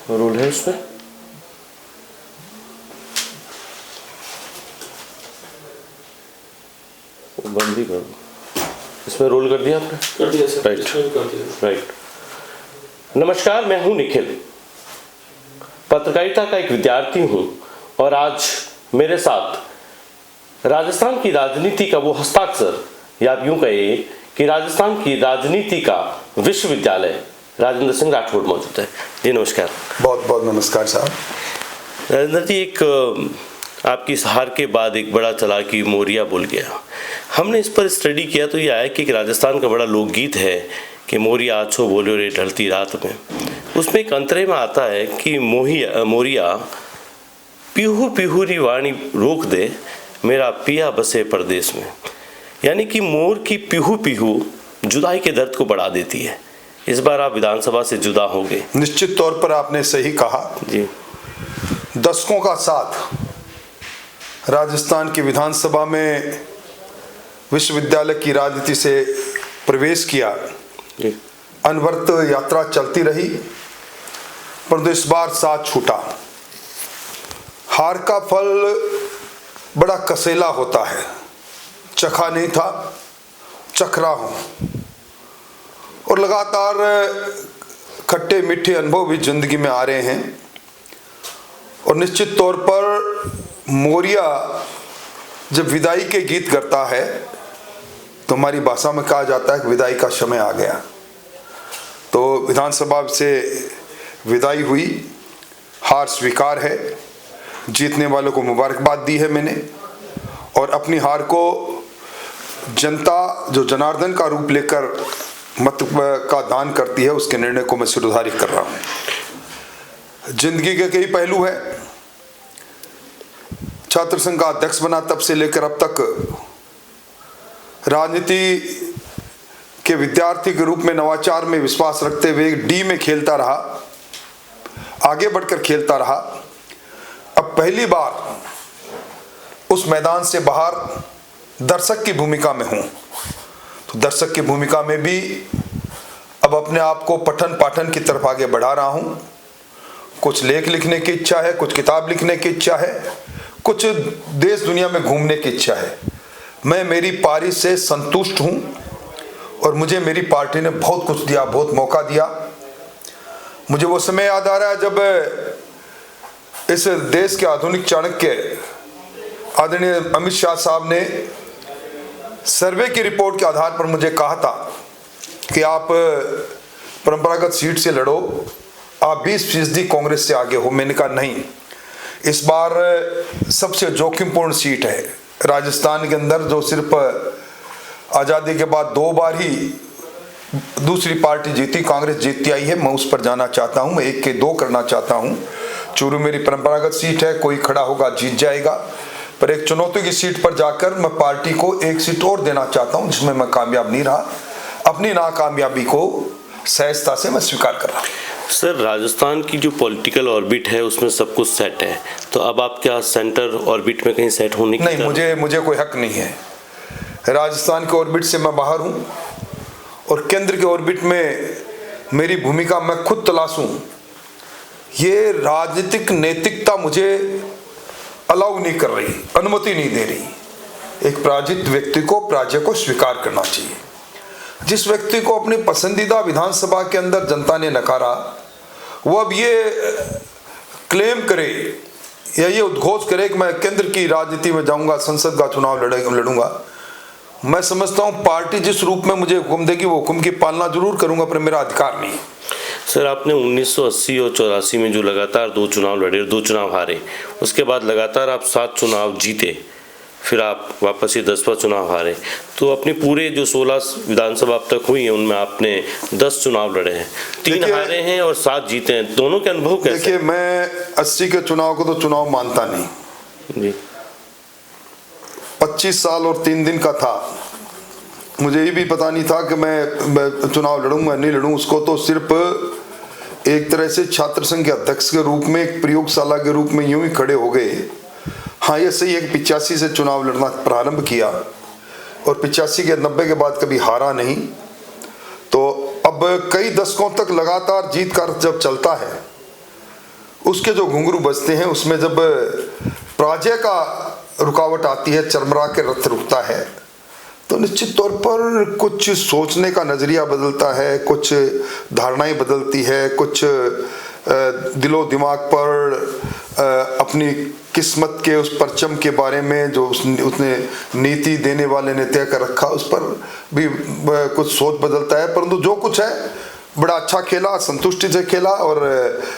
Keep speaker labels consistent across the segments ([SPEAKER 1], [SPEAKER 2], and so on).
[SPEAKER 1] Role है उसमें? बंद ही कर दो। इसमें रोल कर दिया आपने?
[SPEAKER 2] कर दिया सर।
[SPEAKER 1] राइट,
[SPEAKER 2] इसमें भी कर दिया।
[SPEAKER 1] राइट। नमस्कार, मैं हूं निखिल, पत्रकारिता का एक विद्यार्थी हूं और आज मेरे साथ राजस्थान की राजनीति का वो हस्ताक्षर, या आप यूं कहिए कि राजस्थान की राजनीति का विश्वविद्यालय राजेंद्र सिंह राठौड़ मौजूद है। जी नमस्कार।
[SPEAKER 3] बहुत बहुत नमस्कार साहब।
[SPEAKER 1] राजेंद्र जी, एक आपकी इस हार के बाद एक बड़ा चला कि मोरिया बोल गया। हमने इस पर स्टडी किया तो ये आया कि राजस्थान का बड़ा लोकगीत है कि मोरिया आछो बोलो रे ढलती रात में। उसमें एक अंतरे में आता है कि मोरिया पीहू पीहूरी वाणी रोक दे, मेरा पिया बसे परदेश में। यानी कि मोर की पीहू पीहू जुदाई के दर्द को बढ़ा देती है। इस बार आप विधानसभा से जुदा हो गए।
[SPEAKER 3] निश्चित तौर पर आपने सही कहा
[SPEAKER 1] जी।
[SPEAKER 3] दशकों का साथ राजस्थान की विधानसभा में विश्वविद्यालय की राजनीति से प्रवेश किया।
[SPEAKER 1] जी।
[SPEAKER 3] अनवरत यात्रा चलती रही, परंतु इस बार साथ छूटा। हार का फल बड़ा कसेला होता है, चखा नहीं था, चख रहा हूं। और लगातार खट्टे मीठे अनुभव भी जिंदगी में आ रहे हैं। और निश्चित तौर पर मोरिया जब विदाई के गीत गाता है तो हमारी भाषा में कहा जाता है कि विदाई का समय आ गया। तो विधानसभा से विदाई हुई, हार स्वीकार है, जीतने वालों को मुबारकबाद दी है मैंने, और अपनी हार को जनता जो जनार्दन का रूप लेकर मत का दान करती है उसके निर्णय को मैं सिरदर्शी कर रहा हूं। जिंदगी के कई पहलू है। छात्र संघ का अध्यक्ष बना तब से लेकर अब तक राजनीति के विद्यार्थी के रूप में नवाचार में विश्वास रखते हुए डी में खेलता रहा, आगे बढ़कर खेलता रहा। अब पहली बार उस मैदान से बाहर दर्शक की भूमिका में हूं। तो दर्शक की भूमिका में भी अब अपने आप को पठन पाठन की तरफ आगे बढ़ा रहा हूं। कुछ लेख लिखने की इच्छा है, कुछ किताब लिखने की इच्छा है, कुछ देश दुनिया में घूमने की इच्छा है। मैं मेरी पारी से संतुष्ट हूं और मुझे मेरी पार्टी ने बहुत कुछ दिया, बहुत मौका दिया। मुझे वो समय याद आ रहा है जब इस देश के आधुनिक चाणक्य आदरणीय अमित शाह साहब ने सर्वे की रिपोर्ट के आधार पर मुझे कहा था कि आप परंपरागत सीट से लड़ो, आप 20% कांग्रेस से आगे हो। मैंने कहा नहीं, इस बार सबसे जोखिमपूर्ण सीट है राजस्थान के अंदर, जो सिर्फ आज़ादी के बाद 2 बार ही दूसरी पार्टी जीती, कांग्रेस जीतती आई है। मैं उस पर जाना चाहता हूं, मैं 1 के 2 करना चाहता हूं। चूरू मेरी परंपरागत सीट है, कोई खड़ा होगा जीत जाएगा, पर एक चुनौती की सीट पर जाकर मैं पार्टी को 1 सीट और देना चाहता हूं जिसमें मैं कामयाब नहीं रहा। अपनी नाकामयाबी को सहजता से मैं स्वीकार कर रहा हूं।
[SPEAKER 1] सर, राजस्थान की जो पॉलिटिकल ऑर्बिट है उसमें सब कुछ सेट है, तो अब आप क्या सेंटर ऑर्बिट में कहीं सेट होने की?
[SPEAKER 3] नहीं, मुझे कोई हक नहीं है। राजस्थान के ऑर्बिट से मैं बाहर हूं और केंद्र के ऑर्बिट में मेरी भूमिका मैं खुद तलाशूं, ये राजनीतिक नैतिकता मुझे अलाउ नहीं कर रही, अनुमति नहीं दे रही। एक पराजित व्यक्ति को पराजय को स्वीकार करना चाहिए। जिस व्यक्ति को अपनी पसंदीदा विधानसभा के अंदर जनता ने नकारा, वो अब ये क्लेम करे या ये उद्घोष करे कि मैं केंद्र की राजनीति में जाऊंगा, संसद का चुनाव लड़ूंगा। मैं समझता हूं पार्टी जिस रूप में मुझे हुक्म देगी वो हुक्म की पालना जरूर करूंगा, पर मेरा अधिकार नहीं।
[SPEAKER 1] सर, आपने 1980 और 84 में जो लगातार 2 चुनाव लड़े, 2 चुनाव हारे, उसके बाद लगातार आप 7 चुनाव जीते, फिर आप वापस ये 10वां चुनाव हारे, तो अपने पूरे जो 16 विधानसभा अब तक हुई हैं उनमें आपने 10 चुनाव लड़े हैं, 3 हारे हैं और 7 जीते हैं। दोनों के अनुभव कैसे?
[SPEAKER 3] देखिए, मैं 80 के चुनाव को तो चुनाव मानता नहीं
[SPEAKER 1] जी।
[SPEAKER 3] 25 साल और 3 दिन का था, मुझे ये भी पता नहीं था कि मैं चुनाव लड़ूंगा नहीं लड़ूं। उसको तो सिर्फ एक तरह से छात्र संघ के अध्यक्ष के रूप में, एक प्रयोगशाला के रूप में यूं ही खड़े हो गए। हाँ, ये सही है कि 85 से चुनाव लड़ना प्रारंभ किया और 85 के 90 के बाद कभी हारा नहीं। तो अब कई दशकों तक लगातार जीत का जब चलता है उसके जो घुंघरू बजते हैं उसमें जब पराजय का रुकावट आती है, चरमरा के रथ रुकता है, तो निश्चित तौर पर कुछ सोचने का नज़रिया बदलता है, कुछ धारणाएं बदलती है, कुछ दिलो दिमाग पर अपनी किस्मत के उस परचम के बारे में जो उसने नीति देने वाले ने तय कर रखा, उस पर भी कुछ सोच बदलता है। परंतु जो कुछ है बड़ा अच्छा खेला, संतुष्टि से खेला और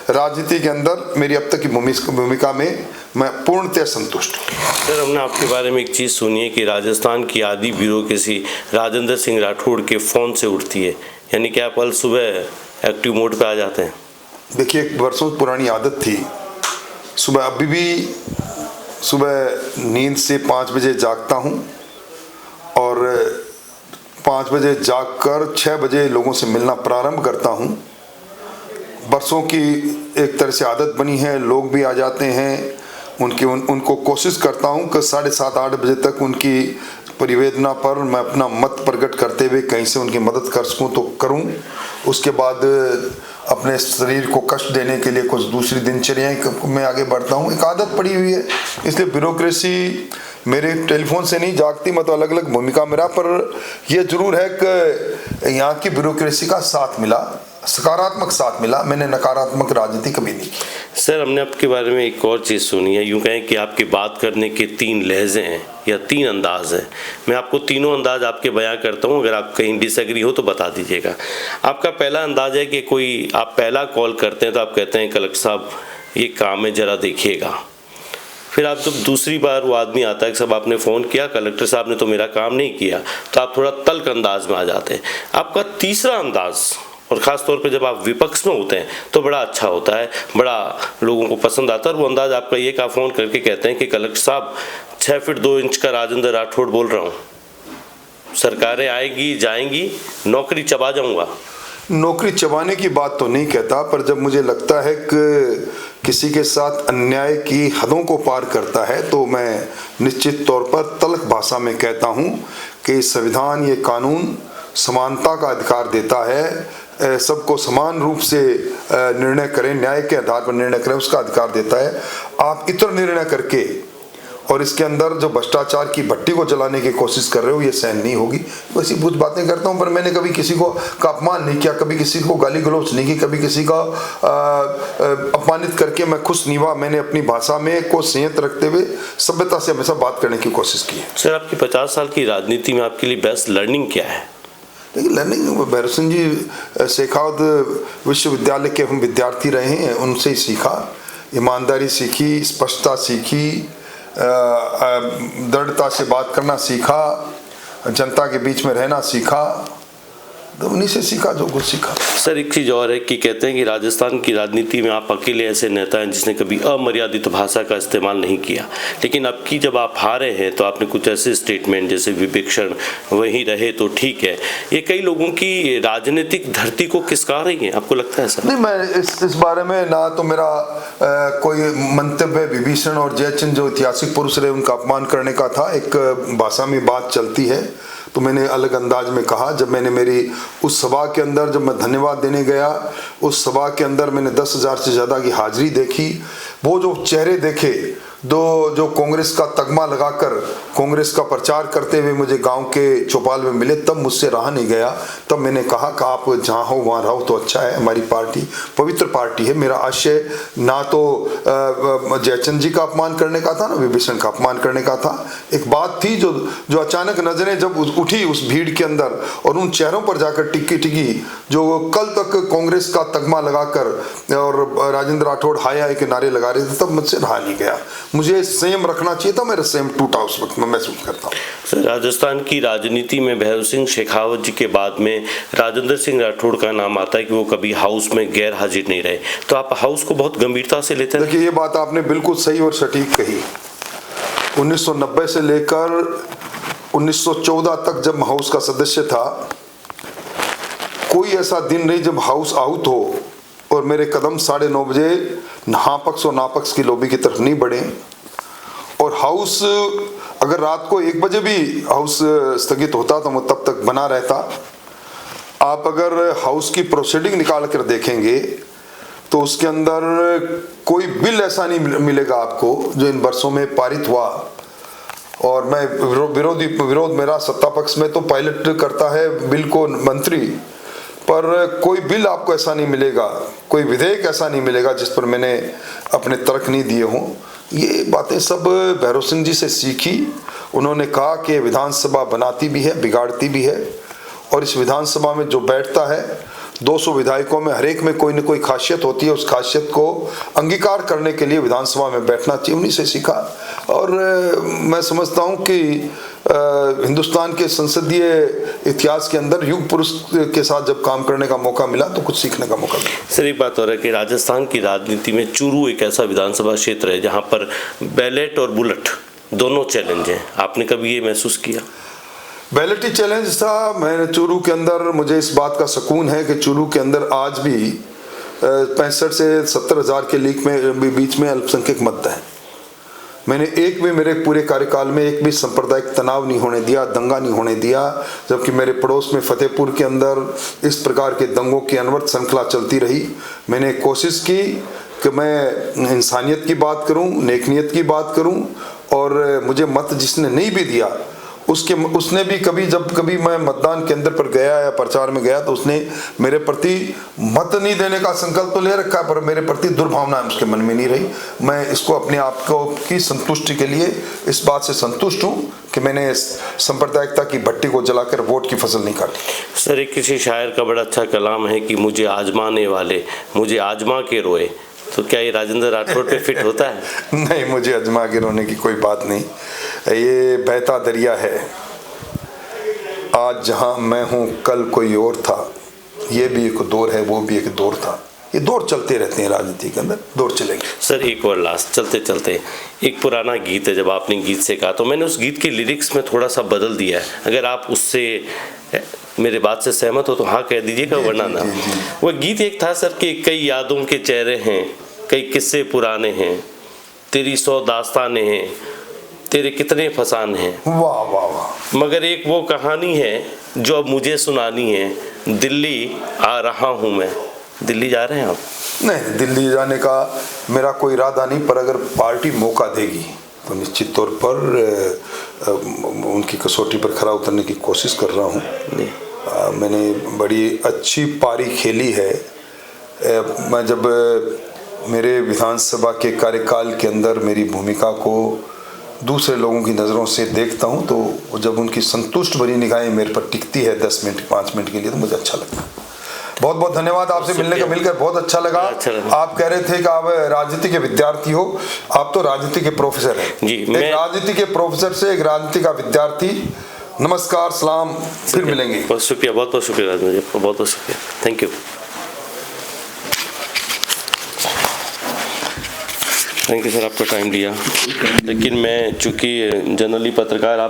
[SPEAKER 3] राजनीति के अंदर मेरी अब तक की भूमिका में मैं पूर्णतः संतुष्ट हूँ।
[SPEAKER 1] सर, हमने आपके बारे में एक चीज़ सुनी है कि राजस्थान की आधी ब्यूरोक्रेसी राजेंद्र सिंह राठौड़ के फ़ोन से उठती है, यानी कि आप कल सुबह एक्टिव मोड पे आ जाते हैं।
[SPEAKER 3] देखिए, एक वर्षों पुरानी आदत थी, सुबह अभी भी सुबह नींद से 5 बजे जागता हूँ और 5 बजे जागकर 6 बजे लोगों से मिलना प्रारंभ करता हूँ। बरसों की एक तरह से आदत बनी है, लोग भी आ जाते हैं, उनको कोशिश करता हूँ कि 7:30-8 बजे तक उनकी परिवेदना पर मैं अपना मत प्रकट करते हुए कहीं से उनकी मदद कर सकूँ तो करूँ। उसके बाद अपने शरीर को कष्ट देने के लिए कुछ दूसरी दिनचर्याएं में आगे बढ़ता हूँ। एक आदत पड़ी हुई है, इसलिए ब्यूरोक्रेसी मेरे टेलीफोन से नहीं जागती, मतलब अलग अलग भूमिका मेरा, पर यह जरूर है कि यहाँ की ब्यूरोक्रेसी का साथ मिला, सकारात्मक साथ मिला, मैंने नकारात्मक राजनीति कभी नहीं की।
[SPEAKER 1] सर, हमने आपके बारे में एक और चीज़ सुनी है, यूँ कहें कि आपके बात करने के 3 लहजे हैं या 3 अंदाज हैं। मैं आपको तीनों अंदाज आपके बयां करता हूँ, अगर आप कहीं डिसएग्री हो तो बता दीजिएगा। आपका पहला अंदाज है कि कोई आप पहला कॉल करते हैं तो आप कहते हैं कलेक्टर साहब ये काम है ज़रा देखिएगा। फिर आप जब दूसरी बार वो आदमी आता है कि साहब आपने फ़ोन किया, कलेक्टर साहब ने तो मेरा काम नहीं किया, तो आप थोड़ा तल्ख अंदाज में आ जाते हैं। आपका तीसरा अंदाज़, और ख़ास तौर पे जब आप विपक्ष में होते हैं तो बड़ा अच्छा होता है, बड़ा लोगों को पसंद आता है, और वो अंदाज़ आपका ये का फ़ोन करके कहते हैं कि कलेक्टर साहब 6 फीट 2 इंच का राजेंद्र राठौड़ बोल रहा हूँ, सरकारें आएगी जाएंगी, नौकरी चबा जाऊँगा।
[SPEAKER 3] नौकरी चबाने की बात तो नहीं कहता, पर जब मुझे लगता है कि किसी के साथ अन्याय की हदों को पार करता है तो मैं निश्चित तौर पर तल्ख भाषा में कहता हूँ कि संविधान, ये कानून समानता का अधिकार देता है, सबको समान रूप से निर्णय करें, न्याय के आधार पर निर्णय करें, उसका अधिकार देता है। आप इतर निर्णय करके और इसके अंदर जो भ्रष्टाचार की भट्टी को जलाने की कोशिश कर रहे हो, ये सहन नहीं होगी। वैसी कुछ बातें करता हूँ, पर मैंने कभी किसी को का अपमान नहीं किया, कभी किसी को गाली गलौज नहीं की, कभी किसी का अपमानित करके मैं खुश नहीं हुआ। मैंने अपनी भाषा में को संयत रखते हुए सभ्यता से हमेशा बात करने की कोशिश की है।
[SPEAKER 1] सर, आपकी 50 साल की राजनीति में आपके लिए बेस्ट लर्निंग क्या है?
[SPEAKER 3] देखिए, लर्निंग भैरव सिंह जी शेखावत विश्वविद्यालय के हम विद्यार्थी रहे हैं, उनसे ही सीखा, ईमानदारी सीखी, स्पष्टता सीखी, दृढ़ता से बात करना सीखा, जनता के बीच में रहना सीखा, तो उन्हीं से सीखा जो कुछ सीखा।
[SPEAKER 1] सर, एक चीज़ और है कि कहते हैं कि राजस्थान की राजनीति में आप अकेले ऐसे नेता हैं जिसने कभी अमर्यादित भाषा का इस्तेमाल नहीं किया, लेकिन अब की जब आप हारे हैं तो आपने कुछ ऐसे स्टेटमेंट जैसे विवेक्षण वहीं रहे तो ठीक है, ये कई लोगों की राजनीतिक धरती को खिसका रही है, आपको लगता है सर?
[SPEAKER 3] नहीं, मैं इस बारे में ना तो मेरा कोई मंतव्य विभीषण और जयचंद जो ऐतिहासिक पुरुष रहे उनका अपमान करने का था। एक भाषा में बात चलती है तो मैंने अलग अंदाज में कहा। जब मैंने मेरी उस सभा के अंदर जब मैं धन्यवाद देने गया, उस सभा के अंदर मैंने 10,000 से ज़्यादा की हाजिरी देखी, वो जो चेहरे देखे जो कांग्रेस का तगमा लगाकर कांग्रेस का प्रचार करते हुए मुझे गांव के चौपाल में मिले, तब मुझसे रहा नहीं गया। तब मैंने कहा कि आप जहाँ हो वहाँ रहो तो अच्छा है, हमारी पार्टी पवित्र पार्टी है। मेरा आशय ना तो जयचंद जी का अपमान करने का था, ना विभीषण का अपमान करने का था। एक बात थी जो अचानक नजरें जब उठी उस भीड़ के अंदर और उन चेहरों पर जाकर टिकी जो कल तक कांग्रेस का तगमा लगाकर और राजेंद्र राठौड़ हाय हाय के नारे लगा रहे थे, तब मुझसे रहा नहीं गया। मुझे संयम रखना चाहिए था, मेरा संयम टूटा उस वक्त मैं महसूस करता हूँ।
[SPEAKER 1] सर, राजस्थान की राजनीति में भैरव सिंह शेखावत जी के बाद में राजेंद्र सिंह राठौड़ का नाम आता है कि वो कभी हाउस में गैर हाजिर नहीं रहे, तो आप हाउस को बहुत गंभीरता से लेते हैं?
[SPEAKER 3] देखिए, ये बात आपने बिल्कुल सही और सटीक कही। 1990 से लेकर 1914 तक जब हाउस का सदस्य था, कोई ऐसा दिन नहीं जब हाउस आउट हो और मेरे कदम 9:30 बजे हाँ पक्ष और नापक्ष की लॉबी की तरफ नहीं बढ़े। और हाउस अगर रात को 1 बजे भी हाउस स्थगित होता तो वो तब तक बना रहता। आप अगर हाउस की प्रोसीडिंग निकाल कर देखेंगे तो उसके अंदर कोई बिल ऐसा नहीं मिलेगा आपको जो इन वर्षों में पारित हुआ। और मैं विरोध मेरा सत्ता पक्ष में तो पायलट करता है बिल को मंत्री, पर कोई बिल आपको ऐसा नहीं मिलेगा, कोई विधेयक ऐसा नहीं मिलेगा जिस पर मैंने अपने तर्क नहीं दिए हों। ये बातें सब भैरव सिंह जी से सीखी। उन्होंने कहा कि विधानसभा बनाती भी है, बिगाड़ती भी है, और इस विधानसभा में जो बैठता है 200 विधायकों में हर एक में कोई न कोई खासियत होती है, उस खासियत को अंगीकार करने के लिए विधानसभा में बैठना चाहिए। उन्हीं से सीखा। और मैं समझता हूँ कि हिंदुस्तान के संसदीय इतिहास के अंदर युग पुरुष के साथ जब काम करने का मौका मिला तो कुछ सीखने का मौका मिला।
[SPEAKER 1] सर, एक बात हो रहा है कि राजस्थान की राजनीति में चूरू एक ऐसा विधानसभा क्षेत्र है जहाँ पर बैलेट और बुलेट दोनों चैलेंज हैं। आपने कभी ये महसूस किया?
[SPEAKER 3] बैलेट ही चैलेंज था। मैंने चूरू के अंदर, मुझे इस बात का सुकून है कि चूरू के अंदर आज भी 65 से 70 हज़ार के लीक में बीच में अल्पसंख्यक मत हैं। मैंने एक भी, मेरे पूरे कार्यकाल में एक भी सांप्रदायिक तनाव नहीं होने दिया, दंगा नहीं होने दिया। जबकि मेरे पड़ोस में फतेहपुर के अंदर इस प्रकार के दंगों की अनवरत श्रृंखला चलती रही। मैंने कोशिश की कि मैं इंसानियत की बात करूं, नेकनियत की बात करूं, और मुझे मत जिसने नहीं भी दिया उसने भी कभी, जब कभी मैं मतदान केंद्र पर गया या प्रचार में गया तो उसने मेरे प्रति मत नहीं देने का संकल्प तो ले रखा है, पर मेरे प्रति दुर्भावना उसके मन में नहीं रही। मैं इसको अपने आप को की संतुष्टि के लिए इस बात से संतुष्ट हूँ कि मैंने सांप्रदायिकता की भट्टी को जलाकर वोट की फसल नहीं काटी।
[SPEAKER 1] सर, एक किसी शायर का बड़ा अच्छा कलाम है कि मुझे आजमाने वाले मुझे आजमा के रोए, तो क्या ये राजेंद्र राठौड़ पे फिट होता है?
[SPEAKER 3] नहीं, मुझे आजमा के रोने की कोई बात नहीं। ये बहता दरिया है, आज जहां मैं हूं कल कोई और था, ये भी एक दौर है, वो भी एक दौर था। ये दौर चलते रहते हैं राजनीति के अंदर, दौर चलेंगे।
[SPEAKER 1] सर, एक और लास्ट चलते चलते, एक पुराना गीत है, जब आपने गीत से कहा तो मैंने उस गीत के लिरिक्स में थोड़ा सा बदल दिया है। अगर आप उससे मेरे बात से सहमत हो तो हाँ कह दीजिएगा, वरना ना। वो गीत एक था सर कि कई यादों के चेहरे हैं, कई किस्से पुराने हैं, तेरी 100 दास्तानें हैं, तेरे कितने फसाने हैं।
[SPEAKER 3] वाह वाह वाह।
[SPEAKER 1] मगर एक वो कहानी है जो अब मुझे सुनानी है, दिल्ली आ रहा हूँ मैं। दिल्ली जा रहे हैं आप?
[SPEAKER 3] नहीं, दिल्ली जाने का मेरा कोई इरादा नहीं, पर अगर पार्टी मौका देगी तो निश्चित तौर पर उनकी कसौटी पर खरा उतरने की कोशिश कर रहा हूँ। मैंने बड़ी अच्छी पारी खेली है। मैं जब मेरे विधानसभा के कार्यकाल के अंदर मेरी भूमिका को दूसरे लोगों की नज़रों से देखता हूं, तो जब उनकी संतुष्ट भरी निगाहें मेरे पर टिकती है 10 मिनट 5 मिनट के लिए, तो मुझे अच्छा लगता है। बहुत बहुत धन्यवाद। आपसे मिलकर बहुत अच्छा लगा। आप कह रहे थे कि आप राजनीति के विद्यार्थी हो, आप तो राजनीति के प्रोफेसर हैं जी। एक राजनीति के प्रोफेसर से एक राजनीति का विद्यार्थी, नमस्कार, सलाम, फिर मिलेंगे।
[SPEAKER 1] बहुत शुक्रिया, बहुत बहुत शुक्रिया, बहुत बहुत शुक्रिया, thank you. Thank you sir, आपका टाइम दिया। लेकिन मैं चूँकि जनरली पत्रकार आप